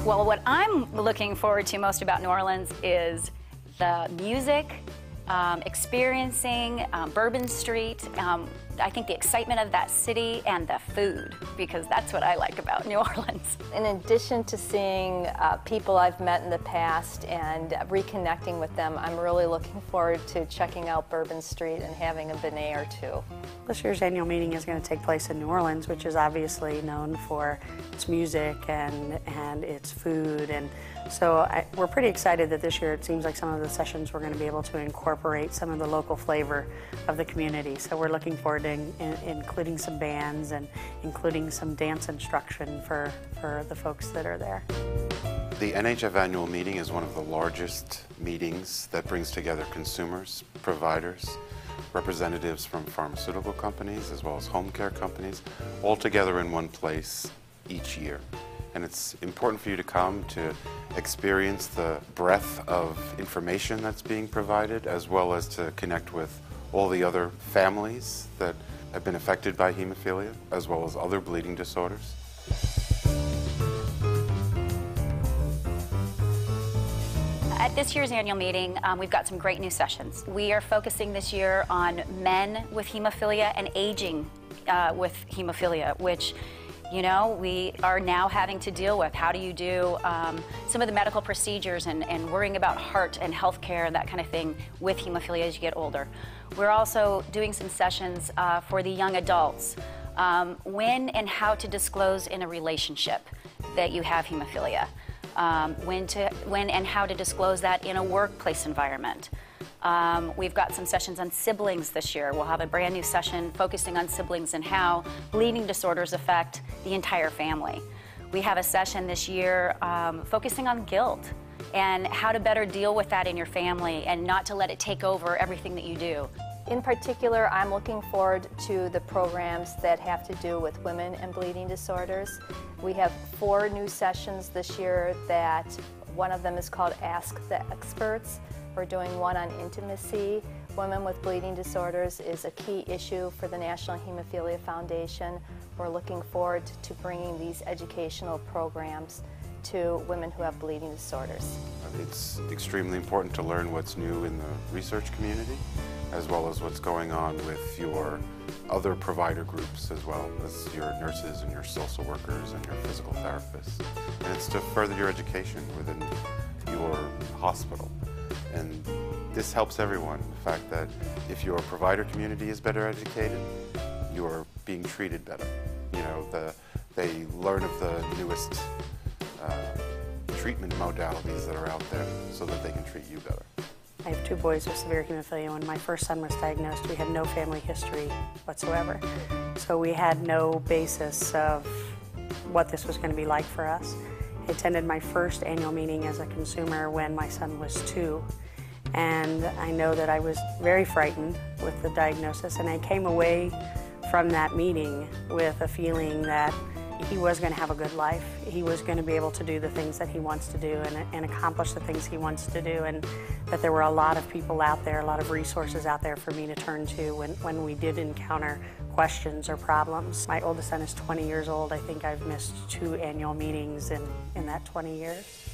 Well, what I'm looking forward to most about New Orleans is the music, experiencing Bourbon Street. I think the excitement of that city and the food, because that's what I like about New Orleans. In addition to seeing people I've met in the past and reconnecting with them, I'm really looking forward to checking out Bourbon Street and having a beignet or two. This year's annual meeting is going to take place in New Orleans, which is obviously known for its music and its food. And so we're pretty excited that this year it seems like some of the sessions we're going to be able to incorporate some of the local flavor of the community. So we're looking forward to including some bands and including some dance instruction for the folks that are there. The NHF annual meeting is one of the largest meetings that brings together consumers, providers, representatives from pharmaceutical companies as well as home care companies, all together in one place each year. And it's important for you to come to experience the breadth of information that's being provided, as well as to connect with all the other families that have been affected by hemophilia, as well as other bleeding disorders. At this year's annual meeting, we've got some great new sessions. We are focusing this year on men with hemophilia and aging with hemophilia, which, you know, we are now having to deal with. How do you do some of the medical procedures and worrying about heart and health care and that kind of thing with hemophilia as you get older. We're also doing some sessions for the young adults, when and how to disclose in a relationship that you have hemophilia, when and how to disclose that in a workplace environment. We've got some sessions on siblings this year. We'll have a brand new session focusing on siblings and how bleeding disorders affect the entire family. We have a session this year focusing on guilt and how to better deal with that in your family and not to let it take over everything that you do. In particular, I'm looking forward to the programs that have to do with women and bleeding disorders. We have 4 new sessions this year that one of them is called Ask the Experts. We're doing one on intimacy. Women with bleeding disorders is a key issue for the National Hemophilia Foundation. We're looking forward to bringing these educational programs to women who have bleeding disorders. It's extremely important to learn what's new in the research community, as well as what's going on with your other provider groups, as well as your nurses and your social workers and your physical therapists. And it's to further your education within your hospital. And this helps everyone. The fact that if your provider community is better educated, you're being treated better. You know, they learn of the newest treatment modalities that are out there so that they can treat you better. I have 2 boys with severe hemophilia. When my first son was diagnosed, we had no family history whatsoever. So we had no basis of what this was going to be like for us. I attended my first annual meeting as a consumer when my son was 2. And I know that I was very frightened with the diagnosis, and I came away from that meeting with a feeling that he was going to have a good life. He was going to be able to do the things that he wants to do and accomplish the things he wants to do, and that there were a lot of people out there, a lot of resources out there for me to turn to when we did encounter questions or problems. My oldest son is 20 years old. I think I've missed 2 annual meetings in that 20 years.